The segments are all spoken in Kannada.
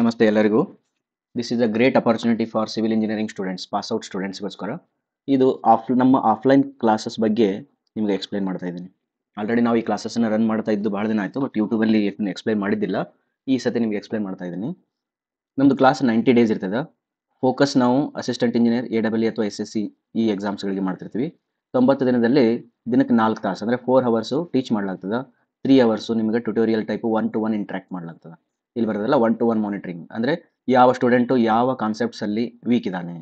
ನಮಸ್ತೆ ಎಲ್ಲರಿಗೂ. This is a great opportunity for civil engineering students, pass out ಸ್ಟೂಡೆಂಟ್ಸ್ಗೋಸ್ಕರ. ಇದು ನಮ್ಮ ಆಫ್ಲೈನ್ ಕ್ಲಾಸಸ್ ಬಗ್ಗೆ ನಿಮಗೆ ಎಕ್ಸ್ಪ್ಲೈನ್ ಮಾಡ್ತಾ ಇದ್ದೀನಿ. ಆಲ್ರೆಡಿ ನಾವು ಈ ಕ್ಲಾಸಸ್ನ ರನ್ ಮಾಡ್ತಾ ಇದ್ದು ಭಾಳ ದಿನ ಆಯಿತು, ಬಟ್ ಯೂಟ್ಯೂಬಲ್ಲಿ ಎಕ್ಸ್ಪ್ಲೈನ್ ಮಾಡಿದ್ದಿಲ್ಲ. ಈ ಸತಿ ನಿಮಗೆ ಎಕ್ಸ್ಪ್ಲೈನ್ ಮಾಡ್ತಾ ಇದ್ದೀನಿ. ನಮ್ಮದು ಕ್ಲಾಸ್ 90 ಡೇಸ್ ಇರ್ತದೆ. ಫೋಕಸ್ ನಾವು ಅಸಿಸ್ಟೆಂಟ್ ಇಂಜಿನಿಯರ್, AEE ಅಥವಾ SSC ಈ ಎಕ್ಸಾಮ್ಸ್ಗಳಿಗೆ ಮಾಡ್ತಿರ್ತೀವಿ. 90 ದಿನದಲ್ಲಿ ದಿನಕ್ಕೆ 4 ತಾಸು ಅಂದರೆ 4 ಅವರ್ಸು ಟೀಚ್ ಮಾಡ್ಲಾಗ್ತದೆ. 3 ಅವರ್ಸು ನಿಮಗೆ ಟ್ಯುಟೋರಿಯಲ್ ಟೈಪು 1 to 1 ಇಂಟ್ರಾಕ್ಟ್ ಮಾಡ್ಲಾಗ್ತದೆ. ಇಲ್ಲಿ ಬರೋದಲ್ಲ 1 to 1 ಮಾನಿಟರಿಂಗ್, ಅಂದರೆ ಯಾವ ಸ್ಟೂಡೆಂಟು ಯಾವ ಕಾನ್ಸೆಪ್ಟ್ಸಲ್ಲಿ ವೀಕ್ ಇದ್ದಾನೆ,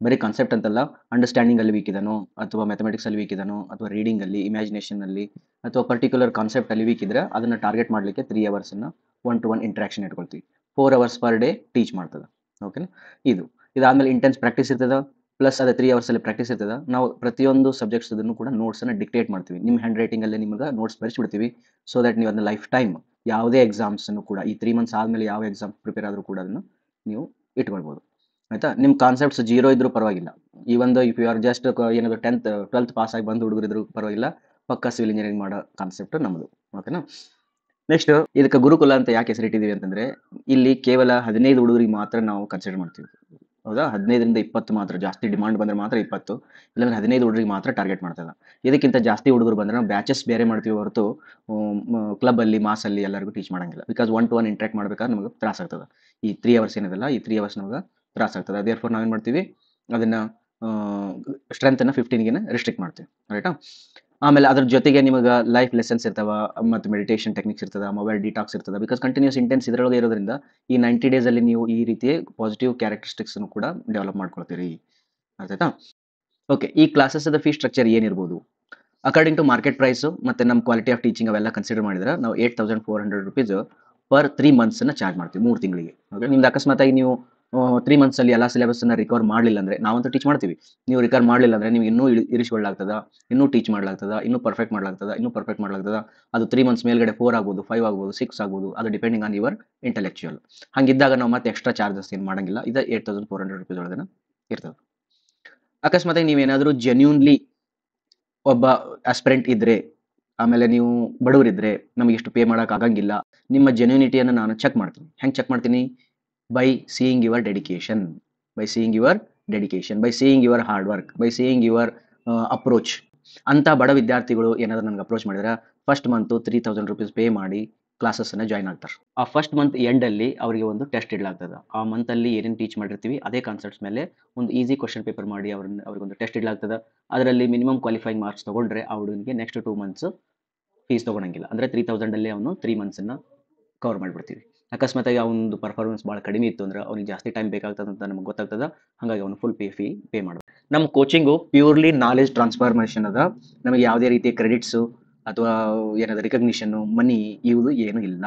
ಬರೀ ಕಾನ್ಸೆಪ್ಟ್ ಅಂತಲ್ಲ, ಅಂಡರ್ಸ್ಟ್ಯಾಂಡಿಂಗಲ್ಲಿ ವೀಕ್ ಇದ್ದಾನೋ, ಅಥವಾ ಮ್ಯಾಥಮೆಟಿಕ್ಸಲ್ಲಿ ವೀಕ್ ಇದ್ದಾನೋ, ಅಥವಾ ರೀಡಿಂಗಲ್ಲಿ, ಇಮ್ಯಾಜಿನೇಷನಲ್ಲಿ, ಅಥವಾ ಪರ್ಟಿಕ್ಯುಲರ್ ಕಾನ್ಸೆಪ್ಟಲ್ಲಿ ವೀಕ್ ಇದ್ದರೆ ಅದನ್ನು ಟಾರ್ಗೆಟ್ ಮಾಡಲಿಕ್ಕೆ 3 ಅವರ್ಸನ್ನು 1 to 1 ಇಂಟ್ರಾಕ್ಷನ್ ಇಟ್ಕೊಳ್ತೀವಿ. 4 ಅವರ್ಸ್ ಪರ್ ಡೇ ಟೀಚ್ ಮಾಡ್ತದೆ. ಓಕೆನಾ? ಇದಾದಮೇಲೆ ಇಂಟೆನ್ಸ್ ಪ್ರಾಕ್ಟೀಸ್ ಇರ್ತದೆ, ಪ್ಲಸ್ ಅದೇ 3 ಅವರ್ಸಲ್ಲಿ ಪ್ರಾಕ್ಟೀಸ್ ಇರ್ತದೆ. ನಾವು ಪ್ರತಿಯೊಂದು ಸಬ್ಜೆಕ್ಟ್ಸನ್ನು ಕೂಡ ನೋಟ್ಸನ್ನು ಡಿಕ್ಟೇಟ್ ಮಾಡ್ತೀವಿ. ನಿಮ್ಮ ಹ್ಯಾಂಡ್ ರೈಟಿಂಗಲ್ಲೇ ನಿಮಗೆ ನೋಟ್ಸ್ ಬರೆಸಿಬಿಡ್ತೀವಿ. ಸೊ ದಟ್ ನೀವು ಅದನ್ನ ಲೈಫ್ ಟೈಮ್ ಯಾವುದೇ ಎಕ್ಸಾಮ್ಸನ್ನು ಕೂಡ ಈ 3 ಮಂತ್ಸ್ ಆದಮೇಲೆ ಯಾವ ಎಕ್ಸಾಮ್ ಪ್ರಿಪೇರ್ ಆದರೂ ಕೂಡ ಅದನ್ನು ನೀವು ಇಟ್ಕೊಳ್ಬೋದು. ಆಯಿತಾ? ನಿಮ್ಮ ಕಾನ್ಸೆಪ್ಟ್ಸ್ 0 ಇದ್ರೂ ಪರವಾಗಿಲ್ಲ. Even if you are just ಏನಾದರೂ 12th ಪಾಸ್ ಆಗಿ ಬಂದು ಹುಡುಗರಿದ್ರು ಪರವಾಗಿಲ್ಲ, ಪಕ್ಕ ಸಿವಿಲ್ ಇಂಜಿನಿಯರಿಂಗ್ ಮಾಡೋ ಕಾನ್ಸೆಪ್ಟ್ ನಮ್ಮದು. ಓಕೆನಾ? ನೆಕ್ಸ್ಟ್, ಇದಕ್ಕೆ ಗುರುಕುಲ ಅಂತ ಯಾಕೆ ಹೆಸರಿಟ್ಟಿದ್ದೀವಿ ಅಂತಂದರೆ, ಇಲ್ಲಿ ಕೇವಲ 15 ಹುಡುಗರಿಗೆ ಮಾತ್ರ ನಾವು ಕನ್ಸಿಡರ್ ಮಾಡ್ತೀವಿ. ಹೌದಾ? 15ರಿಂದ 20 ಮಾತ್ರ. ಜಾಸ್ತಿ ಡಿಮಾಂಡ್ ಬಂದರೆ ಮಾತ್ರ 20, ಇಲ್ಲಾಂದ್ರೆ 15 ಹುಡುಗರಿಗೆ ಮಾತ್ರ ಟಾರ್ಗೆಟ್ ಮಾಡ್ತದೆ. ಇದಕ್ಕಿಂತ ಜಾಸ್ತಿ ಹುಡುಗರು ಬಂದರೆ ನಾವು ಬ್ಯಾಚಸ್ ಬೇರೆ ಮಾಡ್ತೀವಿ ಹೊರತು ಕ್ಲಬ್ಬಲ್ಲಿ, ಮಾಸಲ್ಲಿ ಎಲ್ಲರಿಗೂ ಟೀಚ್ ಮಾಡೋಂಗಿಲ್ಲ. ಬಿಕಾಸ್ 1 to 1 ಇಂಟ್ರಾಕ್ಟ್ ಮಾಡ್ಬೇಕಾದ್ರೆ ನಮಗೆ ತ್ರಾಸ ಆಗ್ತದೆ. ಈ 3 ಅವರ್ಸ್ ಏನಿದೆಲ್ಲ, ಈ 3 ಅವರ್ಸ್ ನಮಗೆ ತ್ರಾಸ ಆಗ್ತದೆ. ದೇರ್ಫೋರ್ ನಾವೇನು ಮಾಡ್ತೀವಿ, ಅದನ್ನು ಸ್ಟ್ರೆಂತನ್ನು 15ಗೆ ರಿಸ್ಟ್ರಿಕ್ಟ್ ಮಾಡ್ತೀವಿ. ರೈಟಾ? ಆಮೇಲೆ ಅದ್ರ ಜೊತೆಗೆ ನಿಮಗೆ ಲೈಫ್ ಲೆಸನ್ಸ್ ಇರ್ತಾವ, ಮತ್ತು ಮೆಡಿಟೇಷನ್ ಟೆಕ್ನಿಕ್ಸ್ ಇರ್ತದೆ, ಮೊಬೈಲ್ ಡಿಟಾಕ್ಸ್ ಇರ್ತದೆ. ಬಿಕಾಸ್ ಕಂಟಿನ್ಯೂಸ್ ಇಂಟೆನ್ಸ್ ಇದರೊಳಗೆ ಇರೋದ್ರಿಂದ ಈ 90 ಡೇಸಲ್ಲಿ ನೀವು ಈ ರೀತಿ ಪಾಸಿಟಿವ್ ಕ್ಯಾರೆಕ್ಟರಿಸ್ಟಿಕ್ಸನ್ನು ಕೂಡ ಡೆವಲಪ್ ಮಾಡ್ಕೊಳ್ತೀರಿ. ಆಯ್ತಾ? ಓಕೆ, ಈ ಕ್ಲಾಸಸ್ದ ಫೀ ಸ್ಟ್ರಕ್ಚರ್ ಏನಿರ್ಬೋದು? ಅಕಾರ್ಡಿಂಗ್ ಟು ಮಾರ್ಕೆಟ್ ಪ್ರೈಸು ಮತ್ತು ನಮ್ಮ ಕ್ವಾಲಿಟಿ ಆಫ್ ಟೀಚಿಂಗ್ ಅವೆಲ್ಲ ಕನ್ಸಿಡರ್ ಮಾಡಿದ್ರೆ ನಾವು 8400 rupees ಪರ್ 3 ಮಂತ್ಸನ್ನು ಚಾರ್ಜ್ ಮಾಡ್ತೀವಿ, 3 ತಿಂಗಳಿಗೆ. ಓಕೆ, ನಿಮ್ದು ಅಕಸ್ಮಾತಾಗಿ ನೀವು 3 ಮಂತ್ಸಲ್ಲಿ ಎಲ್ಲ ಸಿಲೆಬಸ್ಸನ್ನು ರಿಕವರ್ ಮಾಡಲಿಲ್ಲ ಅಂದರೆ, ನಾವಂತೂ ಟೀಚ್ ಮಾಡ್ತೀವಿ, ನೀವು ರಿಕವರ್ ಮಾಡಲಿಲ್ಲ ಅಂದರೆ ನಿಮ್ಗೆ ಇನ್ನೂ ಇರಿಸ್ಕೊಳ್ಳಾಗ್ತದ, ಇನ್ನೂ ಟೀಚ್ ಮಾಡ್ಲಾಗ್ತದ, ಇನ್ನೂ ಪರ್ಫೆಕ್ಟ್ ಮಾಡ್ಲಾಗ್ತದ. ಅದು 3 ಮಂತ್ಸ್ ಮೇಲ್ಗಡೆ 4 ಆಗ್ಬೋದು, 5 ಆಗ್ಬೋದು, 6 ಆಗ್ಬೋದು. ಅದು ಡಿಪೆಂಡಿಂಗ್ ಆನ್ ಯುವರ್ ಇಂಟೆಲೆಕ್ಚುಯಲ್. ಹಂಗಿದ್ದಾಗ ನಾವು ಮತ್ತೆ ಎಕ್ಸ್ಟ್ರಾ ಚಾರ್ಜಸ್ ಏನು ಮಾಡೋಂಗಿಲ್ಲ. ಇದು 8400 rupees ಒಳಗಡೆ ಇರ್ತದೆ. ಅಕಸ್ಮಾತಾಗಿ ನೀವೇನಾದರೂ ಜೆನ್ಯೂನ್ಲಿ ಒಬ್ಬ ಆಸ್ಪಿರೆಂಟ್ ಇದ್ದರೆ, ಆಮೇಲೆ ನೀವು ಬಡವರಿದ್ದರೆ, ನಮಗೆ ಇಷ್ಟು ಪೇ ಮಾಡೋಕ್ಕಾಗಂಗಿಲ್ಲ, ನಿಮ್ಮ ಜೆನ್ಯೂನಿಟಿಯನ್ನು ನಾನು ಚೆಕ್ ಮಾಡ್ತೀನಿ. ಹೆಂಗೆ ಚೆಕ್ ಮಾಡ್ತೀನಿ? By seeing your dedication, by seeing your hard work, by seeing your approach. ಅಂಥ ಬಡ ವಿದ್ಯಾರ್ಥಿಗಳು ಏನಾದರೂ ನನಗೆ ಅಪ್ರೋಚ್ ಮಾಡಿದ್ರೆ ಫಸ್ಟ್ ಮಂತು 3000 rupees ಪೇ ಮಾಡಿ ಕ್ಲಾಸಸ್ಸನ್ನು ಜಾಯ್ನ್ ಆಗ್ತಾರೆ. ಆ ಫಸ್ಟ್ ಮಂತ್ ಎಂಡಲ್ಲಿ ಅವರಿಗೆ ಒಂದು ಟೆಸ್ಟ್ ಇಡಲಾಗ್ತದೆ. ಆ ಮಂತಲ್ಲಿ ಏನೇನು ಟೀಚ್ ಮಾಡಿರ್ತೀವಿ ಅದೇ ಕಾನ್ಸೆಪ್ಟ್ಸ್ ಮೇಲೆ ಒಂದು ಈಸಿ ಕ್ವಶನ್ ಪೇಪರ್ ಮಾಡಿ ಅವ್ರಿಗೊಂದು ಟೆಸ್ಟ್ ಇಡಲಾಗ್ತದೆ. ಅದರಲ್ಲಿ ಮಿನಿಮಮ್ ಕ್ವಾಲಿಫೈಯಿಂಗ್ ಮಾರ್ಕ್ಸ್ ತೊಗೊಂಡ್ರೆ ಆ ಹುಡುಗನಿಗೆ ನೆಕ್ಸ್ಟ್ 2 ಮಂತ್ಸ್ ಫೀಸ್ ತೊಗೊಳಂಗಿಲ್ಲ. ಅಂದರೆ 3000 ಅವನು 3 ಮಂತ್ಸನ್ನು ಕವರ್ ಮಾಡಿಬಿಡ್ತೀವಿ. ಅಕಸ್ಮಾತಾಗಿ ಅವನದು ಪರ್ಫಾರ್ಮೆನ್ಸ್ ಭಾಳ ಕಡಿಮೆ ಇತ್ತು ಅಂದ್ರೆ ಅವ್ನಿಗೆ ಜಾಸ್ತಿ ಟೈಮ್ ಬೇಕಾಗ್ತದೆ ಅಂತ ನಮಗೆ ಗೊತ್ತಾಗ್ತದೆ. ಹಾಗಾಗಿ ಅವನು ಫುಲ್ ಪೇ ಮಾಡೋದು. ನಮ್ಮ ಕೋಚಿಂಗು ಪ್ಯೂರ್ಲಿ ನಾಲೆಜ್ ಟ್ರಾನ್ಸ್ಫಾರ್ಮೇಷನ್ ಅದ. ನಮಗೆ ಯಾವುದೇ ರೀತಿಯ ಕ್ರೆಡಿಟ್ಸು ಅಥವಾ ಏನಾದರೂ ರಿಕಗ್ನಿಷನ್ನು, ಮನಿ ಇವುದು ಏನೂ ಇಲ್ಲ.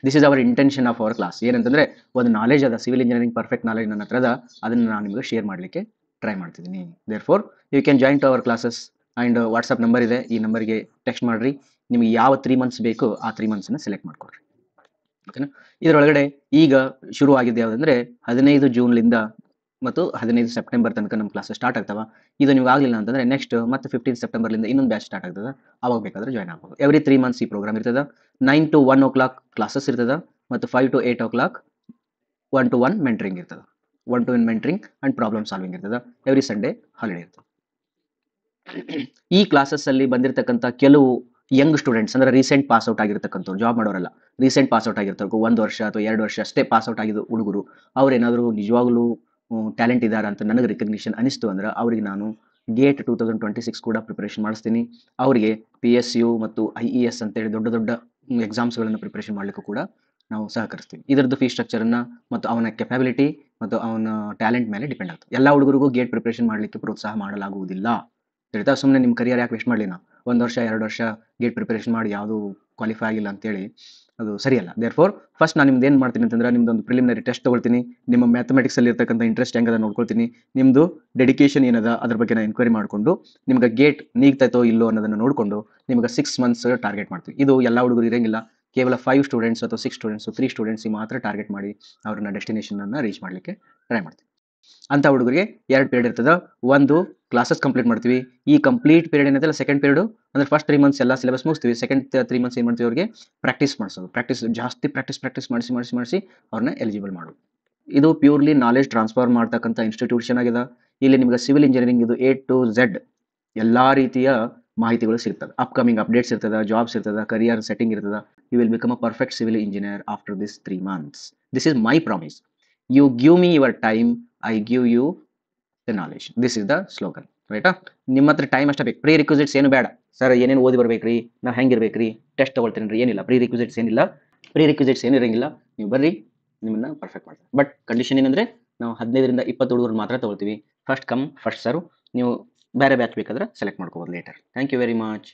This is our intention of our class. ಏನಂತಂದರೆ, ಒಂದು ನಾಲೆಜ್ ಅದ, ಸಿವಿಲ್ ಇಂಜಿನಿಯರಿಂಗ್ ಪರ್ಫೆಕ್ಟ್ ನಾಲೆಜ್ ನನ್ನ ಹತ್ರ ಅದ, ಅದನ್ನು ನಾನು ನಿಮಗೆ ಶೇರ್ ಮಾಡಲಿಕ್ಕೆ ಟ್ರೈ ಮಾಡ್ತಿದ್ದೀನಿ. Therefore you can join to our classes. And WhatsApp number ಇದೆ, ಈ ನಂಬರ್ಗೆ ಟೆಕ್ಸ್ಟ್ ಮಾಡಿರಿ. ನಿಮಗೆ ಯಾವ 3 ಮಂತ್ಸ್ ಬೇಕು ಆ 3 ಮಂತ್ಸನ್ನು ಸೆಲೆಕ್ಟ್ ಮಾಡ್ಕೊಳ್ರಿ. ಓಕೆನಾ? ಇದರೊಳಗಡೆ ಈಗ ಶುರು ಆಗಿದ್ದು ಯಾವುದಂದರೆ 15 ಜೂನ್ಲಿಂದ ಮತ್ತು 15 ಸೆಪ್ಟೆಂಬರ್ ತನಕ ನಮ್ಮ ಕ್ಲಾಸಸ್ ಸ್ಟಾರ್ಟ್ ಆಗ್ತಾವೆ. ಇದು ನೀವು ಆಗಲಿಲ್ಲ ಅಂತಂದರೆ ನೆಕ್ಸ್ಟ್ ಮತ್ತೆ 15 ಸೆಪ್ಟೆಂಬರ್ಲಿಂದ ಇನ್ನೊಂದು ಬ್ಯಾಚ್ ಸ್ಟಾರ್ಟ್ ಆಗ್ತದೆ. ಆವಾಗ ಬೇಕಾದ್ರೆ ಜಾಯ್ನ್ ಆಗ್ಬೋದು. ಎವ್ರಿ 3 ಮಂತ್ಸ್ ಈ ಪ್ರೋಗ್ರಾಮ್ ಇರ್ತದೆ. 9 to 1 o'clock ಕ್ಲಾಸಸ್ ಇರ್ತದೆ, ಮತ್ತು 5 to 8 o'clock 1 to 1 ಮೆಂಟರಿಂಗ್ ಇರ್ತದೆ. 1 to 1 mentoring and problem solving ಇರ್ತದೆ. ಎವ್ರಿ ಸಂಡೇ ಹಾಲಿಡೇ ಇರ್ತದೆ. ಈ ಕ್ಲಾಸಸ್ಸಲ್ಲಿ ಬಂದಿರತಕ್ಕಂಥ ಕೆಲವು ಯಂಗ್ ಸ್ಟೂಡೆಂಟ್ಸ್, ಅಂದರೆ ರೀಸೆಂಟ್ ಪಾಸ್ಔಟ್ ಆಗಿರ್ತಕ್ಕಂಥವ್ರು, ಜಾಬ್ ಮಾಡೋರಲ್ಲ, ರೀಸೆಂಟ್ ಪಾಸ್ಔಟ್ ಆಗಿರ್ತಾರೆ, 1 ವರ್ಷ ಅಥವಾ 2 ವರ್ಷ ಅಷ್ಟೇ ಪಾಸ್ಔಟ್ ಆಗಿದ್ದು ಹುಡುಗರು, ಅವ್ರೇನಾದರೂ ನಿಜವಾಗ್ಲೂ ಟ್ಯಾಲೆಂಟ್ ಇದ್ದಾರೆ ಅಂತ ನನಗೆ ರಿಕಗ್ನಿಷನ್ ಅನಿಸ್ತು ಅಂದ್ರೆ ಅವರಿಗೆ ನಾನು ಗೇಟ್ 2026 ಕೂಡ ಪ್ರಿಪರೇಷನ್ ಮಾಡಿಸ್ತೀನಿ. ಅವರಿಗೆ PSU ಮತ್ತು IES ಅಂತೇಳಿ ದೊಡ್ಡ ದೊಡ್ಡ ಎಕ್ಸಾಮ್ಸ್ಗಳನ್ನು ಪ್ರಿಪರೇಷನ್ ಮಾಡಲಿಕ್ಕೂ ಕೂಡ ನಾವು ಸಹಕರಿಸ್ತೀವಿ. ಇದರದ್ದು ಫೀ ಸ್ಟ್ರಕ್ಚರನ್ನು ಮತ್ತು ಅವನ ಕೆಪಾಬಿಲಿಟಿ ಮತ್ತು ಅವನ ಟ್ಯಾಲೆಂಟ್ ಮೇಲೆ ಡಿಪೆಂಡ್ ಆಗ್ತದೆ. ಎಲ್ಲ ಹುಡುಗರಿಗೂ ಗೇಟ್ ಪ್ರಿಪರೇಷನ್ ಮಾಡಲಿಕ್ಕೆ ಪ್ರೋತ್ಸಾಹ ಮಾಡಲಾಗುವುದಿಲ್ಲ. ತಿಳಿತಾ? ಸುಮ್ಮನೆ ನಿಮ್ಮ ಕರಿಯರ್ ಯಾಕೆ ವೇಸ್ಟ್ ಮಾಡಲಿ? 1 ವರ್ಷ 2 ವರ್ಷ ಗೇಟ್ ಪ್ರಿಪರೇಷನ್ ಮಾಡಿ ಯಾವುದೂ ಕ್ವಾಲಿಫೈ ಆಗಿಲ್ಲ ಅಂತೇಳಿ ಅದು ಸರಿಯಲ್ಲ. ದೇರ್ಫೋರ್ ಫಸ್ಟ್ ನಾನು ನಿಮ್ದು ಏನು ಮಾಡ್ತೀನಿ ಅಂತಂದ್ರೆ, ನಿಮ್ಮದೊಂದು ಪ್ರಿಲಿಮಿನರಿ ಟೆಸ್ಟ್ ತೊಗೊಳ್ತೀನಿ, ನಿಮ್ಮ ಮ್ಯಾಥಮೆಟಿಕ್ಸಲ್ಲಿ ಇರ್ತಕ್ಕಂಥ ಇಂಟ್ರೆಸ್ಟ್ ಹೆಂಗದ ನೋಡ್ಕೊಳ್ತೀನಿ, ನಿಮ್ಮದು ಡೆಡಿಕೇಶನ್ ಏನದ ಅದ್ರ ಬಗ್ಗೆ ನಾನು ಎನ್ಕ್ವೈರಿ ಮಾಡಿಕೊಂಡು ನಿಮ್ಗೆ ಗೇಟ್ ನೀಗ್ತೈತೋ ಇಲ್ಲೋ ಅನ್ನೋದನ್ನು ನೋಡಿಕೊಂಡು ನಿಮ್ಗೆ 6 ಮಂತ್ಸ್ ಟಾರ್ಗೆಟ್ ಮಾಡ್ತೀವಿ. ಇದು ಎಲ್ಲ ಹುಡುಗರು ಇರೋಂಗಿಲ್ಲ, ಕೇವಲ 5 ಸ್ಟೂಡೆಂಟ್ಸ್ ಅಥವಾ 6 ಸ್ಟೂಡೆಂಟ್ಸು 3 ಸ್ಟೂಡೆಂಟ್ಸಿಗೆ ಮಾತ್ರ ಟಾರ್ಗೆಟ್ ಮಾಡಿ ಅವ್ರನ್ನ ಡೆಸ್ಟಿನೇಷನನ್ನು ರೀಚ್ ಮಾಡಲಿಕ್ಕೆ ಟ್ರೈ ಮಾಡ್ತೀವಿ. ಅಂತ ಹುಡುಗರಿಗೆ 2 ಪೀರಿಯಡ್ ಇರ್ತದೆ. ಒಂದು ಕ್ಲಾಸಸ್ ಕಂಪ್ಲೀಟ್ ಮಾಡ್ತೀವಿ. ಈ ಕಂಪ್ಲೀಟ್ ಪೀರಿಯಡ್ ಏನೈತಲ್ಲ ಸೆಕೆಂಡ್ ಪೀರಿಯಡ್ ಅಂದ್ರೆ ಫಸ್ಟ್ 3 ಮಂತ್ಸ್ ಎಲ್ಲ ಸಿಲೆಬಸ್ ಮುಗಿಸ್ತೀವಿ. ಸೆಕೆಂಡ್ 3 ಮಂತ್ಸ್ ಏನು ಮಾಡ್ತೀವಿ ಅವ್ರಿಗೆ ಪ್ರಾಕ್ಟೀಸ್ ಮಾಡಿಸೋದು. ಜಾಸ್ತಿ ಪ್ರಾಕ್ಟೀಸ್ ಮಾಡಿಸಿ ಅವ್ರನ್ನ ಎಲಿಜಿಬಲ್ ಮಾಡೋದು. ಇದು ಪ್ಯೂರ್ಲಿ ನಾಲೆಜ್ ಟ್ರಾನ್ಸ್ಫರ್ ಮಾಡ್ತಕ್ಕಂಥ ಇನ್ಸ್ಟಿಟ್ಯೂಷನ್ ಆಗಿದೆ. ಇಲ್ಲಿ ನಿಮ್ಗೆ ಸಿವಿಲ್ ಇಂಜಿನಿಯರಿಂಗ್ ಇದು A to Z ಎಲ್ಲಾ ರೀತಿಯ ಮಾಹಿತಿಗಳು ಸಿಗ್ತದೆ. ಅಪ್ಕಮಿಂಗ್ ಅಪ್ಡೇಟ್ಸ್ ಇರ್ತದೆ, ಜಾಬ್ಸ್ ಇರ್ತದೆ, ಕರಿಯರ್ ಸೆಟ್ಟಿಂಗ್ ಇರ್ತದೆ. You will become a perfect civil engineer after this 3 months. This is my promise. You give me your time, I give you the knowledge. This is the slogan. ರೈಟಾ? ನಿಮ್ಮ ಹತ್ರ ಟೈಮ್ ಅಷ್ಟೇ ಬೇಕು. ಪ್ರೀ ರಿಕ್ವಿಸಿಟ್ಸ್ ಏನು ಬೇಡ. ಸರ್ ಏನೇನು ಓದಿ ಬರ್ಬೇಕ್ರಿ, ನಾವು ಹೆಂಗಿರ್ಬೇಕ್ರಿ, ಟೆಸ್ಟ್ ತಗೊಳ್ತೀನಿ ರೀ, ಏನಿಲ್ಲ. ಪ್ರೀ ರಿಕ್ವಿಸಿಟ್ಸ್ ಏನು ಇರಂಗಿಲ್ಲ. ನೀವು ಬರ್ರಿ, ನಿಮ್ಮನ್ನ ಪರ್ಫೆಕ್ಟ್ ಮಾಡ್ತಾರೆ. ಬಟ್ ಕಂಡೀಷನ್ ಏನಂದ್ರೆ ನಾವು 15ರಿಂದ 20 ಹುಡುಗರು ಮಾತ್ರ ತಗೊಳ್ತೀವಿ. First come first serve. ನೀವು ಬೇರೆ ಬ್ಯಾಚ್ ಬೇಕಾದ್ರೆ ಸೆಲೆಕ್ಟ್ ಮಾಡ್ಕೋಬೋದು later. Thank you very much.